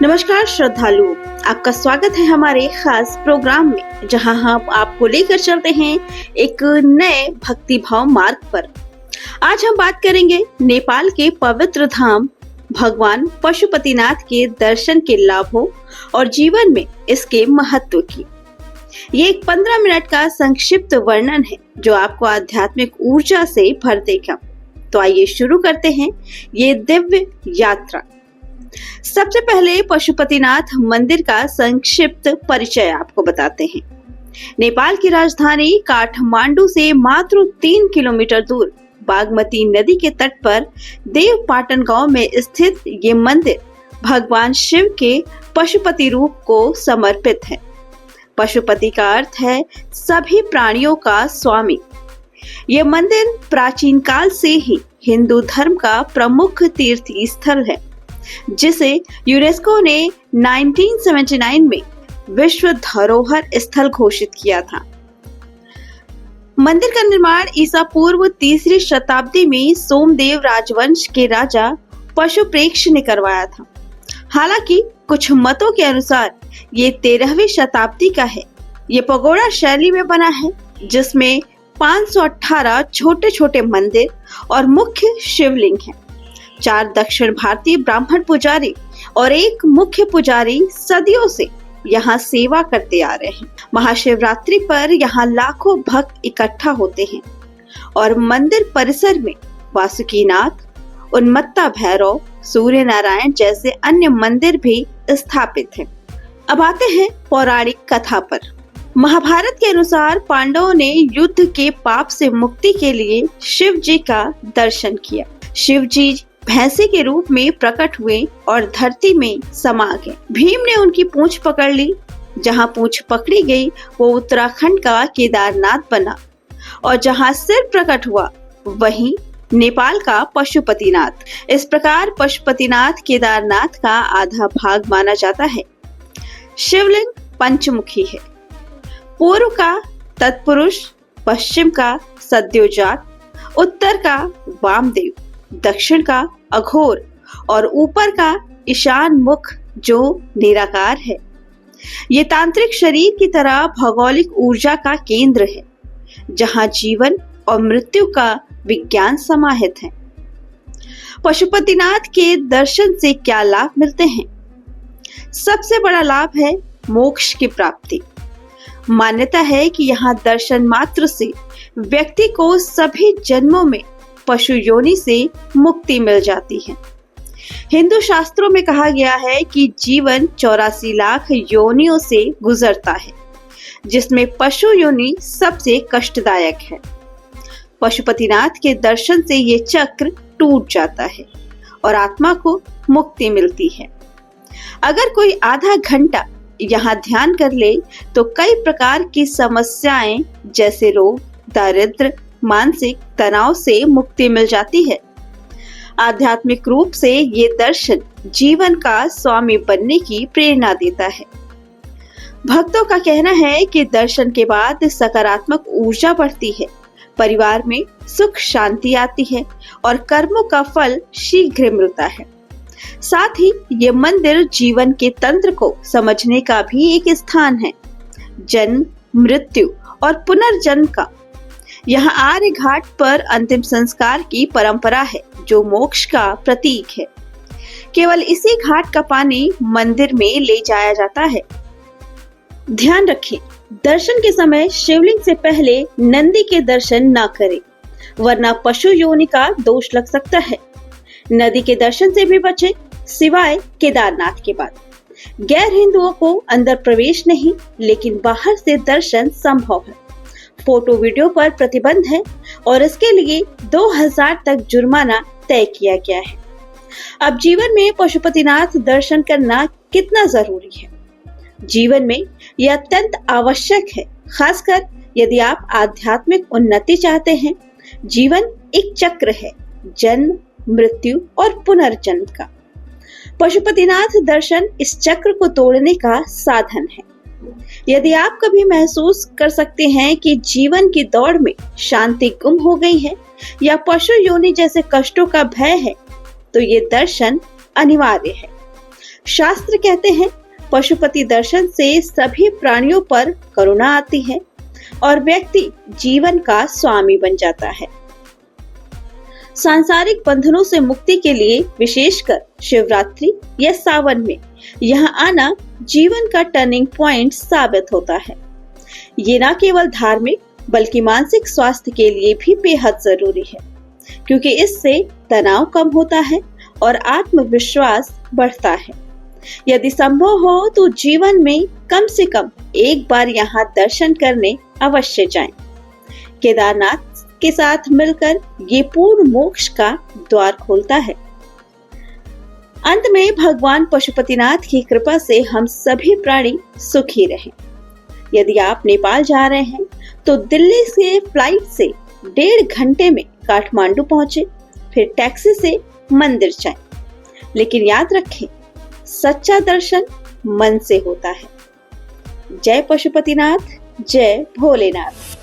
नमस्कार श्रद्धालुओं, आपका स्वागत है हमारे खास प्रोग्राम में, जहां हम आपको लेकर चलते हैं एक नए भक्ति भाव मार्ग पर। आज हम बात करेंगे नेपाल के पवित्र धाम भगवान पशुपतिनाथ के दर्शन के लाभों और जीवन में इसके महत्व की। ये एक 15 मिनट का संक्षिप्त वर्णन है जो आपको आध्यात्मिक ऊर्जा से भर देगा। तो आइए शुरू करते हैं ये दिव्य यात्रा। सबसे पहले पशुपतिनाथ मंदिर का संक्षिप्त परिचय आपको बताते हैं। नेपाल की राजधानी काठमांडू से मात्र 3 किलोमीटर दूर बागमती नदी के तट पर देवपाटन गांव में स्थित ये मंदिर भगवान शिव के पशुपति रूप को समर्पित है। पशुपति का अर्थ है सभी प्राणियों का स्वामी। ये मंदिर प्राचीन काल से ही हिंदू धर्म का प्रमुख तीर्थ स्थल है, जिसे यूनेस्को ने 1979 में विश्व धरोहर स्थल घोषित किया था। मंदिर का निर्माण ईसा पूर्व 3री शताब्दी में सोमदेव राजवंश के राजा पशुप्रेक्ष ने करवाया था। हालांकि कुछ मतों के अनुसार ये 13वीं शताब्दी का है। ये पगोड़ा शैली में बना है, जिसमें 518 छोटे छोटे मंदिर और मुख्य शिवलिंग है। 4 दक्षिण भारतीय ब्राह्मण पुजारी और एक मुख्य पुजारी सदियों से यहाँ सेवा करते आ रहे हैं। महाशिवरात्रि पर यहाँ लाखों भक्त इकट्ठा होते हैं और मंदिर परिसर में वासुकीनाथ, उन्मत्ता भैरव, सूर्य नारायण जैसे अन्य मंदिर भी स्थापित हैं। अब आते हैं पौराणिक कथा पर। महाभारत के अनुसार पांडवों ने युद्ध के पाप से मुक्ति के लिए शिव जी का दर्शन किया। शिव जी भैंसे के रूप में प्रकट हुए और धरती में समा गए। भीम ने उनकी पूंछ पकड़ ली। जहां पूंछ पकड़ी गई वो उत्तराखंड का केदारनाथ बना, और जहां सिर प्रकट हुआ वहीं नेपाल का पशुपतिनाथ। इस प्रकार पशुपतिनाथ केदारनाथ का आधा भाग माना जाता है। शिवलिंग पंचमुखी है। पूर्व का तत्पुरुष, पश्चिम का सद्योजात, उत्तर का वामदेव, दक्षिण का अघोर और ऊपर का ईशान मुख जो निराकार है। ये तांत्रिक शरीर की तरह भौगोलिक ऊर्जा का केंद्र है, जहां जीवन और मृत्यु का विज्ञान समाहित है। पशुपतिनाथ के दर्शन से क्या लाभ मिलते हैं? सबसे बड़ा लाभ है मोक्ष की प्राप्ति। मान्यता है कि यहाँ दर्शन मात्र से व्यक्ति को सभी जन्मों में पशु योनि से मुक्ति मिल जाती है। हिंदू शास्त्रों में कहा गया है कि जीवन 84 लाख योनियों से गुजरता है, जिसमें पशु योनि सबसे कष्टदायक है। पशुपतिनाथ के दर्शन से ये चक्र टूट जाता है और आत्मा को मुक्ति मिलती है। अगर कोई आधा घंटा यहाँ ध्यान कर ले तो कई प्रकार की समस्याएं जैसे रोग, दारिद्र्य, मानसिक तनाव से मुक्ति मिल जाती है। आध्यात्मिक रूप से ये दर्शन जीवन का स्वामी बनने की प्रेरणा देता है। भक्तों का कहना है कि दर्शन के बाद सकारात्मक ऊर्जा बढ़ती है, परिवार में सुख शांति आती है और कर्मों का फल शीघ्र मिलता है। साथ ही ये मंदिर जीवन के तंत्र को समझने का भी एक स्थान है। जन्म, मृत्यु और पुनर्जन्म का। यहाँ आर्य घाट पर अंतिम संस्कार की परंपरा है, जो मोक्ष का प्रतीक है। केवल इसी घाट का पानी मंदिर में ले जाया जाता है। ध्यान रखें, दर्शन के समय शिवलिंग से पहले नंदी के दर्शन न करें, वरना पशु योनि का दोष लग सकता है। नदी के दर्शन से भी बचें, सिवाय केदारनाथ के बाद। गैर हिंदुओं को अंदर प्रवेश नहीं, लेकिन बाहर से दर्शन संभव है। फोटो वीडियो पर प्रतिबंध है और इसके लिए 2000 तक जुर्माना तय किया गया है। अब जीवन में पशुपतिनाथ दर्शन करना कितना जरूरी है? जीवन में यह अत्यंत आवश्यक है, खासकर यदि आप आध्यात्मिक उन्नति चाहते हैं। जीवन एक चक्र है, जन्म, मृत्यु और पुनर्जन्म का। पशुपतिनाथ दर्शन इस चक्र को तोड़ने का साधन है। यदि आप कभी महसूस कर सकते हैं कि जीवन की दौड़ में शांति गुम हो गई है या पशु योनि जैसे कष्टों का भय है, तो ये दर्शन अनिवार्य है। शास्त्र कहते हैं पशुपति दर्शन से सभी प्राणियों पर करुणा आती है और व्यक्ति जीवन का स्वामी बन जाता है। सांसारिक बंधनों से मुक्ति के लिए विशेषकर शिवरात्रि या सावन में यहाँ आना जीवन का टर्निंग पॉइंट साबित होता है। ये न केवल धार्मिक बल्कि मानसिक स्वास्थ्य के लिए भी बेहद जरूरी है, क्योंकि इससे तनाव कम होता है और आत्मविश्वास बढ़ता है। यदि संभव हो तो जीवन में कम से कम एक बार यहाँ दर्शन करने अवश्य जाएं। केदारनाथ के साथ मिलकर ये पूर्ण मोक्ष का द्वार खोलता है। अंत में भगवान पशुपतिनाथ की कृपा से हम सभी प्राणी सुखी रहें। यदि आप नेपाल जा रहे हैं तो दिल्ली से फ्लाइट से 1.5 घंटे में काठमांडू पहुंचे, फिर टैक्सी से मंदिर जाएं। लेकिन याद रखें, सच्चा दर्शन मन से होता है। जय पशुपतिनाथ, जय भोलेनाथ।